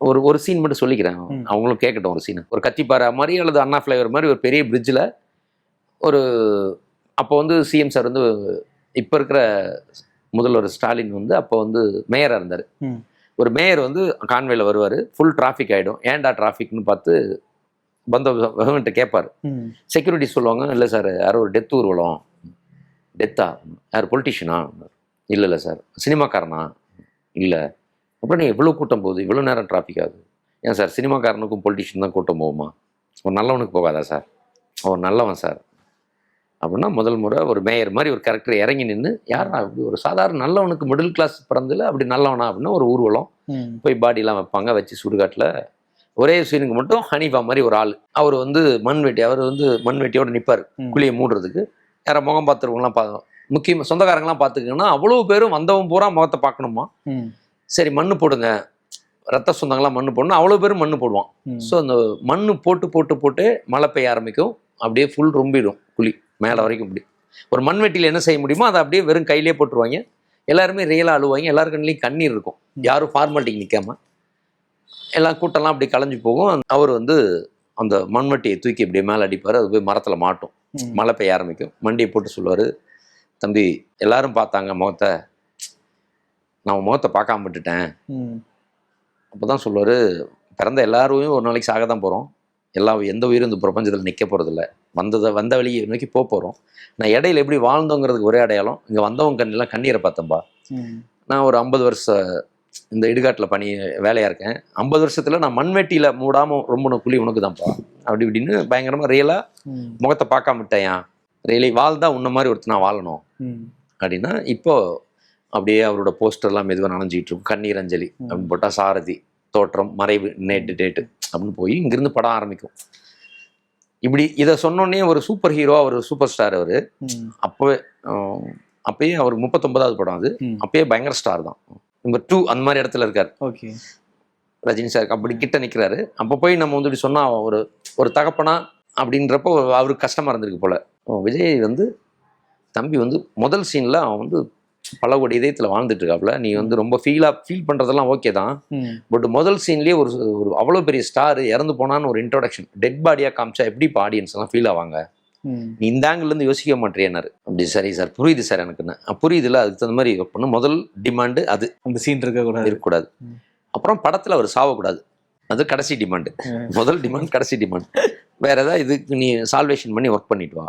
ஒரு சீன் மட்டும் சொல்லிக்கிறேன், அவங்களும் கேட்கட்டும். ஒரு சீன், ஒரு கத்திப்பாறை மாதிரி அல்லது அண்ணா ஃப்ளைவர் மாதிரி ஒரு பெரிய பிரிட்ஜில் ஒரு அப்போ வந்து சிஎம் சார் வந்து இப்போ இருக்கிற முதல்வர் ஸ்டாலின் வந்து அப்போ வந்து மேயராக இருந்தார். ஒரு மேயர் வந்து கான்வேல வருவார், ஃபுல் டிராஃபிக் ஆகிடும். ஏன்டா டிராஃபிக்னு பார்த்து பந்தவன்ட்ட கேட்பார். செக்யூரிட்டி சொல்லுவாங்க, இல்லை சார் யாரோ ஒரு டெத் ஊர்வலம். டெத்தா? யார் பொலிட்டிஷியனா? இல்லை சார். சினிமாக்காரனா? இல்லை. அப்புறம் நீ எவ்வளோ கூட்டம் போகுது, இவ்வளோ நேரம் டிராஃபிக் ஆகுது? ஏன் சார் சினிமாக்காரனுக்கும் பொலிட்டிஷியன் தான் கூட்டம் போகுமா? ஒரு நல்லவனுக்கு போகாதா சார்? ஒரு நல்லவன் சார் அப்படின்னா முதல் முறை ஒரு மேயர் மாதிரி ஒரு கேரக்டர் இறங்கி நின்று, யாரா அப்படி ஒரு சாதாரண நல்லவனுக்கு மிடில் கிளாஸ் பிறந்தில் அப்படி நல்லவனா அப்படின்னா ஒரு ஊர்வலம் போய் பாடிலாம் வைப்பாங்க, வச்சு சுடுகாட்டில் ஒரே சீனுக்கு மட்டும் ஹனிஃபா மாதிரி ஒரு ஆள், அவர் வந்து அவர் வந்து மண்வெட்டியோடு நிற்பார் குழியை மூடுறதுக்கு. யாரை முகம் பார்த்துருவங்களாம் முக்கியமாக சொந்தக்காரங்களாம் பார்த்துக்கிங்கன்னா அவ்வளோ பேரும் வந்தவன் பூரா முகத்தை பார்க்கணுமா. சரி மண்ணு போடுங்க, ரத்த சொந்தங்களாம் மண்ணு போடணும், அவ்வளோ பேரும் மண்ணு போடுவான். ஸோ அந்த மண்ணு போட்டு மழை பெய்ய ஆரம்பிக்கும், அப்படியே ஃபுல் ரொம்பிடும் குழி மேலே வரைக்கும். இப்படி ஒரு மண்வெட்டியில் என்ன செய்ய முடியுமோ அதை அப்படியே வெறும் கையிலே போட்டுருவாங்க. எல்லாருமே ரியலாக அழுவாங்க, எல்லாரு கண்ணிலையும் கண்ணீர் இருக்கும், யாரும் ஃபார்மாலிட்டிக்கு நிற்காம. எல்லாம் கூட்டம்லாம் அப்படி கலைஞ்சு போகும். அவர் வந்து அந்த மண்வெட்டியை தூக்கி இப்படியே மேலே அடிப்பார், அது போய் மரத்தில் மாட்டும், மழை பெய்ய ஆரம்பிக்கும். மண்டியை போட்டு சொல்லுவார், தம்பி எல்லாரும் பார்த்தாங்க முகத்தை, நான் முகத்தை பார்க்காம விட்டுட்டேன். அப்போ தான் சொல்லுவார், பிறந்த எல்லாரும் ஒரு நாளைக்கு சாக தான் போகிறோம், எந்த உயிரும் இந்த பிரபஞ்சத்தில் நிற்க போகிறதில்ல, வந்த வழியை நோக்கி போகிறோம். நான் இடையில எப்படி வாழ்ந்தோங்கிறதுக்கு ஒரே அடையாளம், இங்கே வந்தவங்க கண்ணெல்லாம் கண்ணீரை பார்த்தம்பா. நான் ஒரு 50 வருஷம் இந்த இடுகாட்டில் வேலையாக இருக்கேன், 50 வருஷத்தில் நான் மண்வெட்டியில் மூடாமல் ரொம்ப குழி உனக்கு தான்ப்பா அப்படி இப்படின்னு பயங்கரமாக ரியலாக முகத்தை பார்க்காம விட்டேன். ரியலி வாழ்ந்தா உன்ன மாதிரி ஒருத்தர் நான் வாழணும் அப்படின்னா. இப்போது அப்படியே அவரோட போஸ்டர்லாம் மெதுவாக நனைஞ்சிக்கிட்டு இருக்கும். கண்ணீர் அஞ்சலி அப்படின்னு போட்டால் சாரதி, தோற்றம், மறைவு, டேட்டு அப்படின்னு போய் இங்கிருந்து படம் ஆரம்பிக்கும். இப்படி இதை சொன்னோடனே ஒரு சூப்பர் ஹீரோ, அவர் சூப்பர் ஸ்டார். அவர் அப்பயே அவருக்கு 39வது படம் அது. அப்பயே பயங்கர ஸ்டார் தான், நம்பர் 2 அந்த மாதிரி இடத்துல இருக்கார். ஓகே, ரஜினி சார் அப்படி கிட்ட நிற்கிறாரு. அப்போ போய் நம்ம வந்து இப்படி சொன்னால் ஒரு தகப்பனா அப்படின்றப்போ அவருக்கு கஷ்டமாக இருந்திருக்கு போல. விஜய் வந்து தம்பி வந்து முதல் சீனில் அவன் வந்து பல கோடி இதயத்தில் வாழ்ந்துட்டு இருக்காப்புல. நீ வந்து ரொம்ப ஃபீல் பண்ணுறதெல்லாம் ஓகே தான், பட் முதல் சீன்லேயே ஒரு அவ்வளோ பெரிய ஸ்டார் இறந்து போனான்னு ஒரு இன்ட்ரோடக்ஷன் டெட் பாடியாக காமிச்சா எப்படி ஆடியன்ஸ் எல்லாம் ஃபீல் ஆவாங்க, நீ இந்த ஆங்கிள்லேருந்து யோசிக்க மாட்டேறியானாரு. அப்படி சரி சார் புரியுது சார் எனக்குன்னு. புரியுதுல்ல, அதுக்கு தகுந்த மாதிரி ஒர்க் பண்ண. முதல் டிமாண்டு அது, அந்த சீன் இருக்கக்கூடாது. அப்புறம் படத்தில் அவர் சாவக்கூடாது, அது கடைசி டிமாண்டு. முதல் டிமாண்ட், கடைசி டிமாண்ட். வேற ஏதாவது இதுக்கு நீ சால்வேஷன் பண்ணி ஒர்க் பண்ணிட்டு வா.